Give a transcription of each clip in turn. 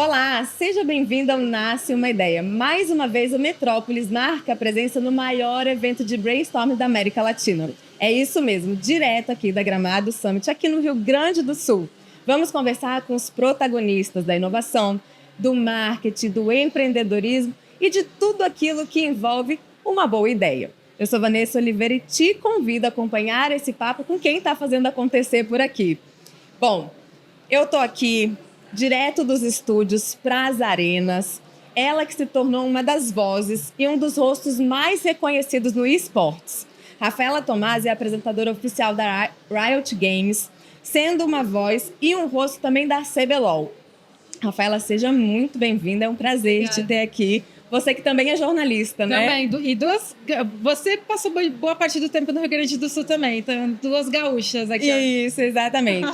Olá, seja bem-vindo ao Nasce Uma Ideia. Mais uma vez, o Metrópolis marca a presença no maior evento de brainstorming da América Latina. É isso mesmo, direto aqui da Gramado Summit, aqui no Rio Grande do Sul. Vamos conversar com os protagonistas da inovação, do marketing, do empreendedorismo e de tudo aquilo que envolve uma boa ideia. Eu sou Vanessa Oliveira e te convido a acompanhar esse papo com quem está fazendo acontecer por aqui. Bom, eu estou aqui direto dos estúdios para as arenas, ela que se tornou uma das vozes e um dos rostos mais reconhecidos no esportes. Rafaela Tomás é apresentadora oficial da Riot Games, sendo uma voz e um rosto também da CBLOL. Rafaela, seja muito bem-vinda, é um prazer te ter aqui. Você que também é jornalista, né? Também, você passou boa parte do tempo no Rio Grande do Sul também, então duas gaúchas aqui. Isso, exatamente.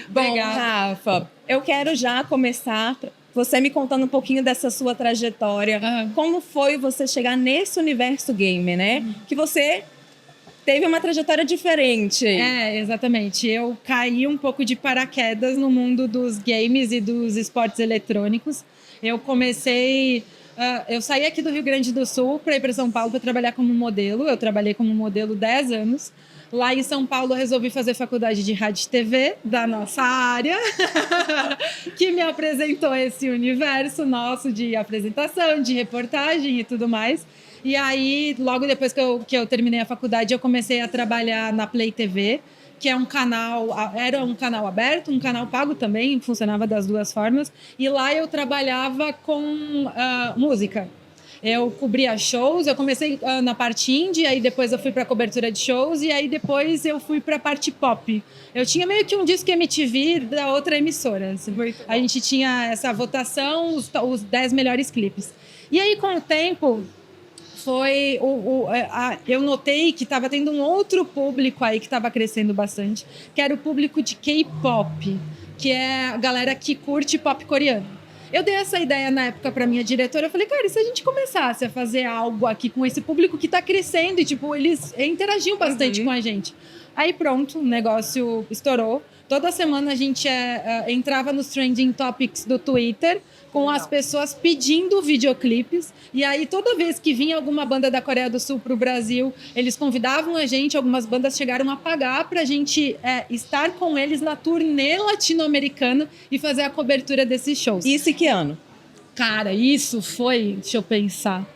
Bom, Rafa, eu quero já começar você me contando um pouquinho dessa sua trajetória. Como foi você chegar nesse universo gamer, né? Que você teve uma trajetória diferente. Exatamente. Eu caí um pouco de paraquedas no mundo dos games e dos esportes eletrônicos. Eu saí aqui do Rio Grande do Sul para ir para São Paulo para trabalhar como modelo. Eu trabalhei como modelo 10 anos. Lá em São Paulo, eu resolvi fazer faculdade de rádio e TV, da nossa área, que me apresentou esse universo nosso de apresentação, de reportagem e tudo mais. E aí, logo depois que eu terminei a faculdade, eu comecei a trabalhar na Play TV, que é era um canal aberto, um canal pago também, funcionava das duas formas. E lá eu trabalhava com música. Eu cobria shows, eu comecei na parte indie, aí depois eu fui para cobertura de shows e aí depois eu fui para a parte pop. Eu tinha meio que um disco MTV da outra emissora. Assim. A gente tinha essa votação, os 10 melhores clipes. E aí, com o tempo, eu notei que estava tendo um outro público aí que estava crescendo bastante, que era o público de K-pop, que é a galera que curte pop coreano. Eu dei essa ideia na época para minha diretora, eu falei, cara, e se a gente começasse a fazer algo aqui com esse público que está crescendo e, tipo, eles interagiam bastante com a gente. Aí pronto, o negócio estourou. Toda semana a gente entrava nos trending topics do Twitter com as pessoas pedindo videoclipes. E aí, toda vez que vinha alguma banda da Coreia do Sul para o Brasil, eles convidavam a gente, algumas bandas chegaram a pagar para a gente estar com eles na turnê latino-americana e fazer a cobertura desses shows. Isso em que ano? Cara, isso foi, deixa eu pensar,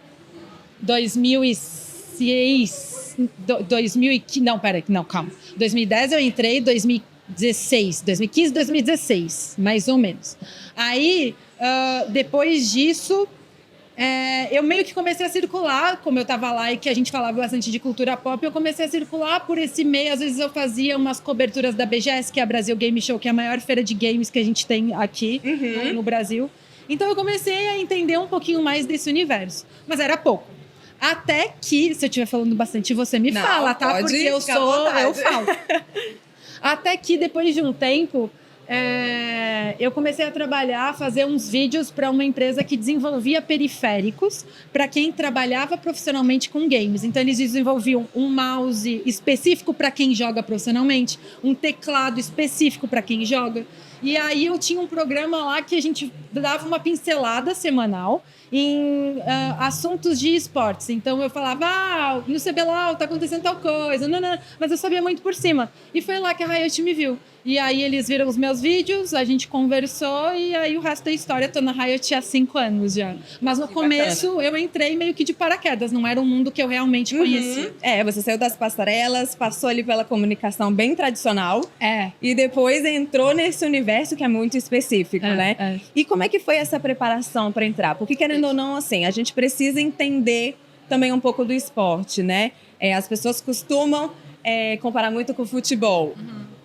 2006, calma. 2010 eu entrei, 2015, 2016, mais ou menos. Aí, depois disso, eu meio que comecei a circular, como eu estava lá e que a gente falava bastante de cultura pop, eu comecei a circular por esse meio. Às vezes eu fazia umas coberturas da BGS, que é a Brasil Game Show, que é a maior feira de games que a gente tem aqui no Brasil. Então eu comecei a entender um pouquinho mais desse universo, mas era pouco. Até que, se eu estiver falando bastante, você me fala, tá? Porque eu falo. Até que, depois de um tempo, eu comecei a fazer uns vídeos para uma empresa que desenvolvia periféricos para quem trabalhava profissionalmente com games. Então, eles desenvolviam um mouse específico para quem joga profissionalmente, um teclado específico para quem joga. E aí, eu tinha um programa lá que a gente dava uma pincelada semanal em assuntos de esportes. Então eu falava, no CBLOL tá acontecendo tal coisa, mas eu sabia muito por cima. E foi lá que a Riot me viu. E aí eles viram os meus vídeos, a gente conversou e aí o resto da história. Tô na Riot há 5 anos já. Mas no começo eu entrei meio que de paraquedas, não era um mundo que eu realmente conhecia. Você saiu das passarelas, passou ali pela comunicação bem tradicional. E depois entrou nesse universo que é muito específico, né? E como é que foi essa preparação para entrar? Porque querendo ou não, assim, a gente precisa entender também um pouco do esporte, né? As pessoas costumam comparar muito com o futebol.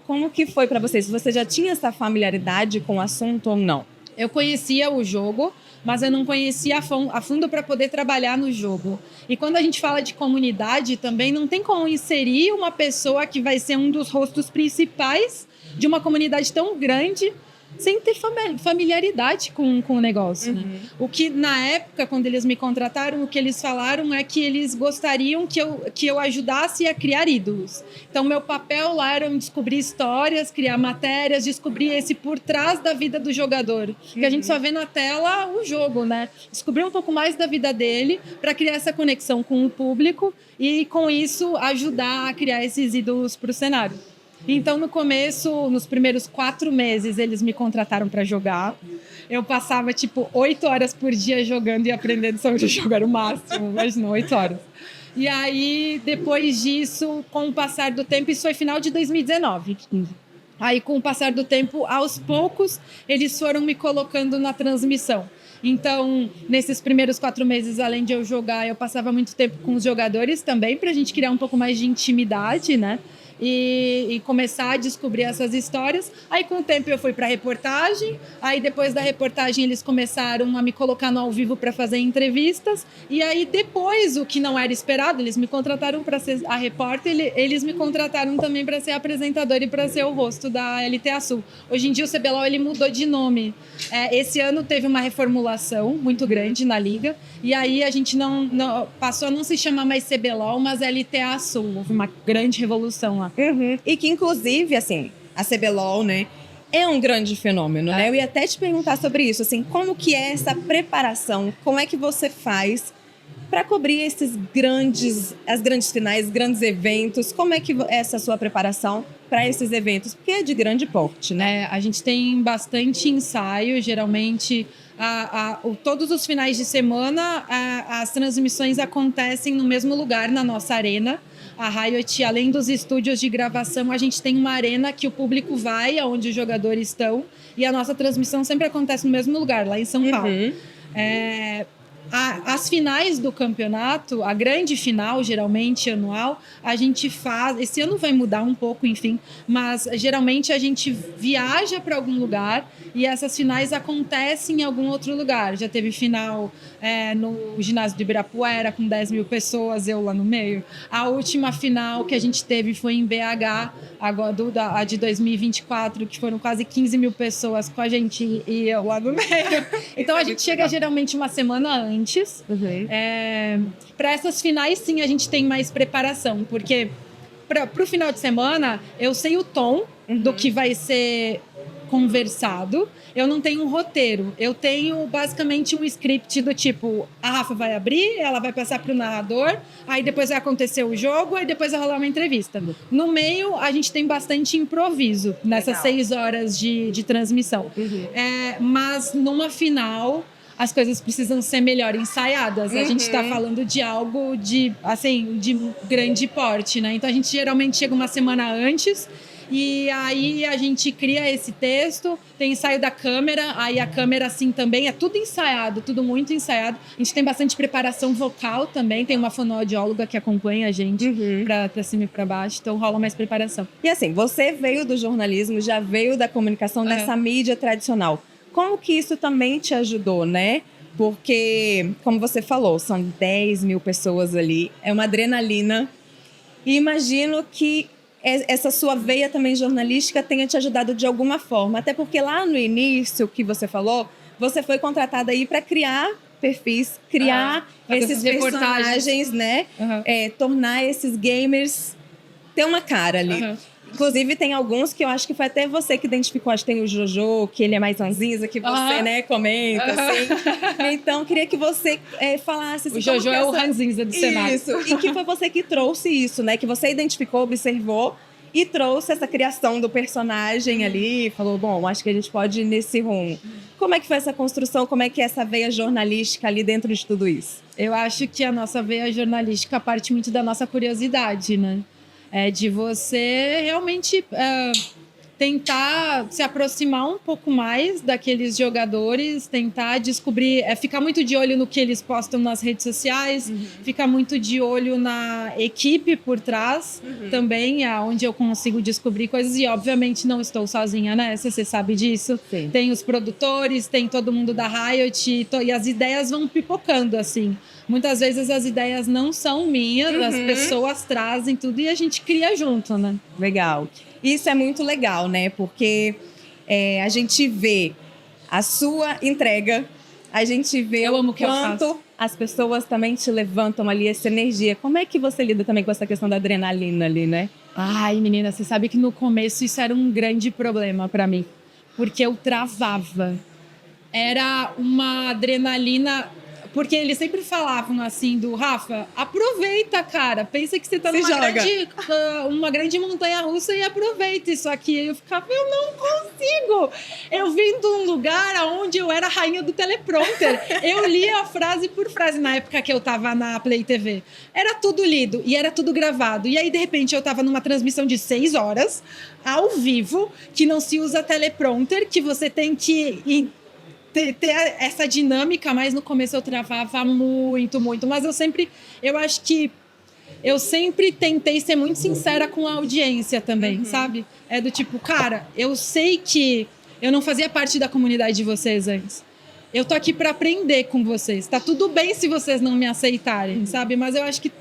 Como que foi para você? Se você já tinha essa familiaridade com o assunto ou não? Eu conhecia o jogo, mas eu não conhecia a fundo para poder trabalhar no jogo. E quando a gente fala de comunidade, também não tem como inserir uma pessoa que vai ser um dos rostos principais de uma comunidade tão grande sem ter familiaridade com o negócio. Né? O que, na época, quando eles me contrataram, o que eles falaram é que eles gostariam que eu ajudasse a criar ídolos. Então, meu papel lá era descobrir histórias, criar matérias, descobrir esse por trás da vida do jogador. Que a gente só vê na tela o jogo, né? Descobrir um pouco mais da vida dele para criar essa conexão com o público e, com isso, ajudar a criar esses ídolos para o cenário. Então, no começo, nos primeiros 4 meses, eles me contrataram para jogar. Eu passava, 8 horas por dia jogando e aprendendo sobre o jogo. Era o máximo, imagina, 8 horas. E aí, depois disso, com o passar do tempo, isso foi final de 2019. Aí, com o passar do tempo, aos poucos, eles foram me colocando na transmissão. Então, nesses primeiros 4 meses, além de eu jogar, eu passava muito tempo com os jogadores também, para a gente criar um pouco mais de intimidade, né? E começar a descobrir essas histórias. Aí, com o tempo, eu fui para reportagem. Aí, depois da reportagem, eles começaram a me colocar no ao vivo para fazer entrevistas. E aí, depois, o que não era esperado, eles me contrataram para ser a repórter, eles me contrataram também para ser apresentadora e para ser o rosto da LTA Sul. Hoje em dia, o CBLOL ele mudou de nome. Esse ano teve uma reformulação muito grande na liga. E aí, a gente passou a não se chamar mais CBLOL, mas LTA Sul. Houve uma grande revolução lá. E que, inclusive, assim, a CBLOL, né, é um grande fenômeno, né? Eu ia até te perguntar sobre isso, assim, como que é essa preparação? Como é que você faz para cobrir as grandes finais, grandes eventos? Como é que é essa sua preparação para esses eventos? Porque é de grande porte, né? A gente tem bastante ensaio, geralmente... todos os finais de semana, as transmissões acontecem no mesmo lugar, na nossa arena. A Riot, além dos estúdios de gravação, a gente tem uma arena que o público vai, aonde os jogadores estão, e a nossa transmissão sempre acontece no mesmo lugar, lá em São Paulo. As finais do campeonato, a grande final, geralmente anual, a gente faz... Esse ano vai mudar um pouco, enfim, mas geralmente a gente viaja para algum lugar e essas finais acontecem em algum outro lugar. Já teve final no ginásio do Ibirapuera com 10 mil pessoas, eu lá no meio. A última final que a gente teve foi em BH, a de 2024, que foram quase 15 mil pessoas com a gente e eu lá no meio. Então a gente chega geralmente uma semana antes. Para essas finais, sim, a gente tem mais preparação, porque para o final de semana eu sei o tom do que vai ser conversado. Eu não tenho um roteiro, eu tenho basicamente um script do tipo: a Rafa vai abrir, ela vai passar para o narrador, aí depois vai acontecer o jogo, aí depois vai rolar uma entrevista. No meio, a gente tem bastante improviso nessas 6 horas de transmissão. Mas numa final, as coisas precisam ser melhor ensaiadas. A gente está falando de algo de grande porte, né? Então a gente geralmente chega uma semana antes. E aí a gente cria esse texto, tem ensaio da câmera, aí a câmera assim também, é tudo ensaiado, tudo muito ensaiado. A gente tem bastante preparação vocal também, tem uma fonoaudióloga que acompanha a gente pra cima e pra baixo, então rola mais preparação. E assim, você veio do jornalismo, já veio da comunicação dessa mídia tradicional. Como que isso também te ajudou, né? Porque, como você falou, são 10 mil pessoas ali, é uma adrenalina. E imagino que essa sua veia também jornalística tenha te ajudado de alguma forma. Até porque lá no início, que você falou, você foi contratada aí para criar perfis, criar esses personagens, né? Tornar esses gamers ter uma cara ali. Inclusive, tem alguns que eu acho que foi até você que identificou. Acho que tem o Jojo, que ele é mais ranzinza, que você, né, comenta, assim. Então, queria que você falasse... Assim, o Jojo é o ranzinza do cenário. Isso, e que foi você que trouxe isso, né? Que você identificou, observou e trouxe essa criação do personagem ali. Falou, bom, acho que a gente pode ir nesse rumo. Como é que foi essa construção? Como é que é essa veia jornalística ali dentro de tudo isso? Eu acho que a nossa veia jornalística parte muito da nossa curiosidade, né? De você realmente tentar se aproximar um pouco mais daqueles jogadores, tentar descobrir, ficar muito de olho no que eles postam nas redes sociais, ficar muito de olho na equipe por trás também, onde eu consigo descobrir coisas. E obviamente não estou sozinha, né? Você sabe disso. Sim. Tem os produtores, tem todo mundo da Riot e as ideias vão pipocando, assim. Muitas vezes as ideias não são minhas, as pessoas trazem tudo e a gente cria junto, né? Legal. Isso é muito legal, né? Porque a gente vê a sua entrega, a gente vê Eu amo o que eu quanto faço. as pessoas também te levantam ali essa energia. Como é que você lida também com essa questão da adrenalina ali, né? Ai, menina, você sabe que no começo isso era um grande problema pra mim, porque eu travava. Era uma adrenalina, porque eles sempre falavam assim do Rafa, aproveita, cara, pensa que você tá Se joga. uma grande montanha-russa e aproveita isso aqui. Eu ficava, eu não consigo. Eu vim de um lugar onde eu era a rainha do teleprompter. Eu lia frase por frase na época que eu tava na Play TV. Era tudo lido e era tudo gravado. E aí, de repente, eu tava numa transmissão de 6 horas, ao vivo, que não se usa teleprompter, que você tem que ter essa dinâmica, mas no começo eu travava muito, mas eu acho que eu sempre tentei ser muito sincera com a audiência também, sabe? É do tipo, cara, eu sei que eu não fazia parte da comunidade de vocês antes. Eu tô aqui pra aprender com vocês. Tá tudo bem se vocês não me aceitarem, sabe? Mas eu acho que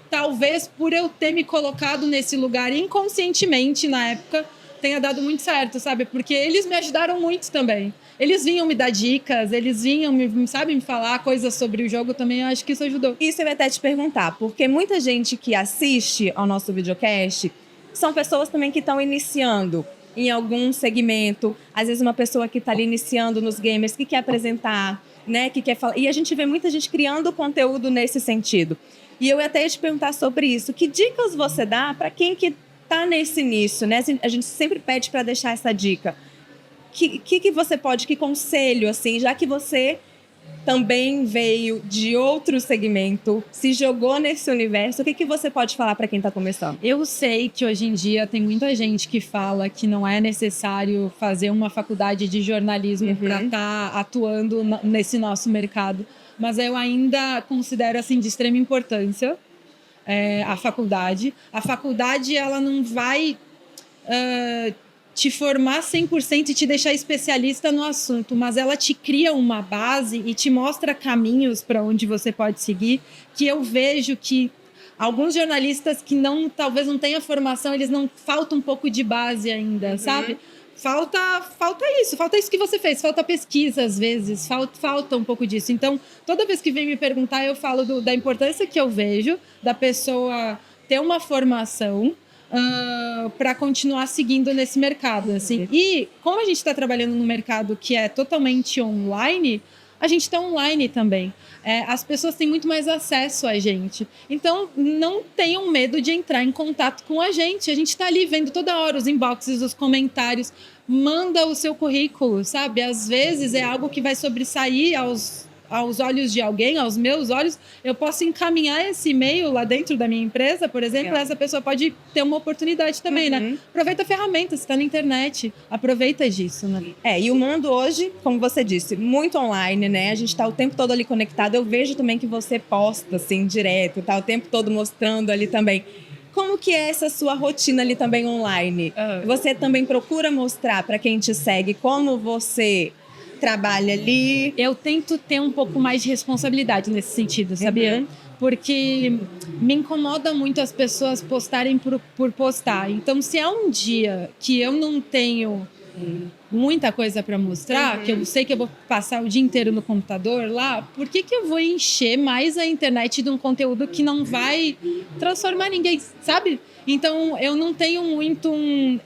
talvez por eu ter me colocado nesse lugar inconscientemente na época, tenha dado muito certo, sabe? Porque eles me ajudaram muito também. Eles vinham me dar dicas, eles vinham, sabe, me falar coisas sobre o jogo também. Eu acho que isso ajudou. Isso eu ia até te perguntar, porque muita gente que assiste ao nosso videocast são pessoas também que estão iniciando em algum segmento. Às vezes uma pessoa que está ali iniciando nos gamers, que quer apresentar, né, que quer falar. E a gente vê muita gente criando conteúdo nesse sentido. E eu ia até te perguntar sobre isso. Que dicas você dá para quem que está nesse início, né? A gente sempre pede para deixar essa dica. Que você pode, que conselho, assim, já que você também veio de outro segmento, se jogou nesse universo, o que você pode falar para quem está começando? Eu sei que hoje em dia tem muita gente que fala que não é necessário fazer uma faculdade de jornalismo para estar atuando nesse nosso mercado, mas eu ainda considero assim de extrema importância a faculdade. A faculdade, ela não vai te formar 100% e te deixar especialista no assunto, mas ela te cria uma base e te mostra caminhos para onde você pode seguir, que eu vejo que alguns jornalistas que talvez não tenham formação, eles não falta um pouco de base ainda, sabe? Falta isso que você fez, falta pesquisa às vezes, falta um pouco disso. Então, toda vez que vem me perguntar, eu falo da importância que eu vejo da pessoa ter uma formação para continuar seguindo nesse mercado, assim. E como a gente está trabalhando num mercado que é totalmente online, a gente está online também. As pessoas têm muito mais acesso a gente. Então, não tenham medo de entrar em contato com a gente. A gente está ali vendo toda hora os inboxes, os comentários. Manda o seu currículo, sabe? Às vezes é algo que vai sobressair aos olhos de alguém, aos meus olhos. Eu posso encaminhar esse e-mail lá dentro da minha empresa, por exemplo, essa pessoa pode ter uma oportunidade também, né? Aproveita a ferramenta, você está na internet, aproveita disso, né? E o mundo hoje, como você disse, muito online, né? A gente está o tempo todo ali conectado. Eu vejo também que você posta, assim, direto, tá o tempo todo mostrando ali também. Como que é essa sua rotina ali também online? Você também procura mostrar para quem te segue como você trabalha ali? Eu tento ter um pouco mais de responsabilidade nesse sentido, sabia? Porque me incomoda muito as pessoas postarem por postar. Então, se é um dia que eu não tenho muita coisa para mostrar, que eu sei que eu vou passar o dia inteiro no computador lá, por que eu vou encher mais a internet de um conteúdo que não vai transformar ninguém, sabe? Então, eu não tenho muito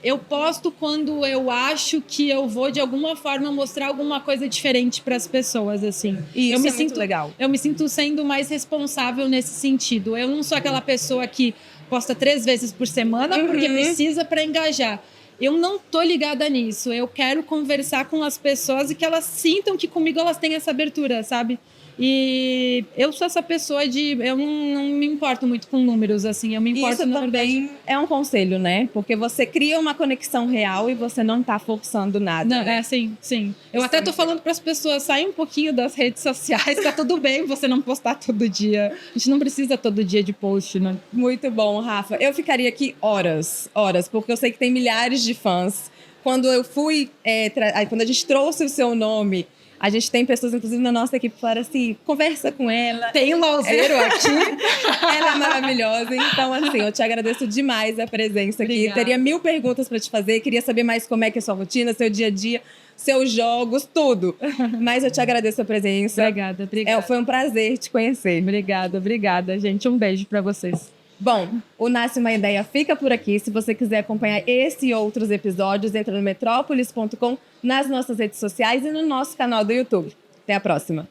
eu posto quando eu acho que eu vou, de alguma forma, mostrar alguma coisa diferente para as pessoas, assim. E isso muito legal. Eu me sinto sendo mais responsável nesse sentido. Eu não sou aquela pessoa que posta 3 vezes por semana porque precisa para engajar. Eu não tô ligada nisso. Eu quero conversar com as pessoas e que elas sintam que comigo elas têm essa abertura, sabe? E eu sou essa pessoa eu não me importo muito com números, assim. Eu me importo, isso na também verdade. é um conselho, né? Porque você cria uma conexão real e você não tá forçando nada. Não, sim. Eu até tô falando para as pessoas, saem um pouquinho das redes sociais, tá tudo bem você não postar todo dia. A gente não precisa todo dia de post, né? Muito bom, Rafa. Eu ficaria aqui horas, porque eu sei que tem milhares de fãs. Quando eu fui, quando a gente trouxe o seu nome A gente tem pessoas, inclusive, na nossa equipe que falaram assim, conversa com ela. Tem um lauzeiro aqui. Ela é maravilhosa. Então, assim, eu te agradeço demais a presença aqui. Obrigada. Teria 1000 perguntas para te fazer. Queria saber mais como é que é a sua rotina, seu dia a dia, seus jogos, tudo. Mas eu te agradeço a presença. Obrigada. Foi um prazer te conhecer. Obrigada, gente. Um beijo pra vocês. Bom, o Nasce Uma Ideia fica por aqui. Se você quiser acompanhar esse e outros episódios, entra no metrópolis.com, nas nossas redes sociais e no nosso canal do YouTube. Até a próxima.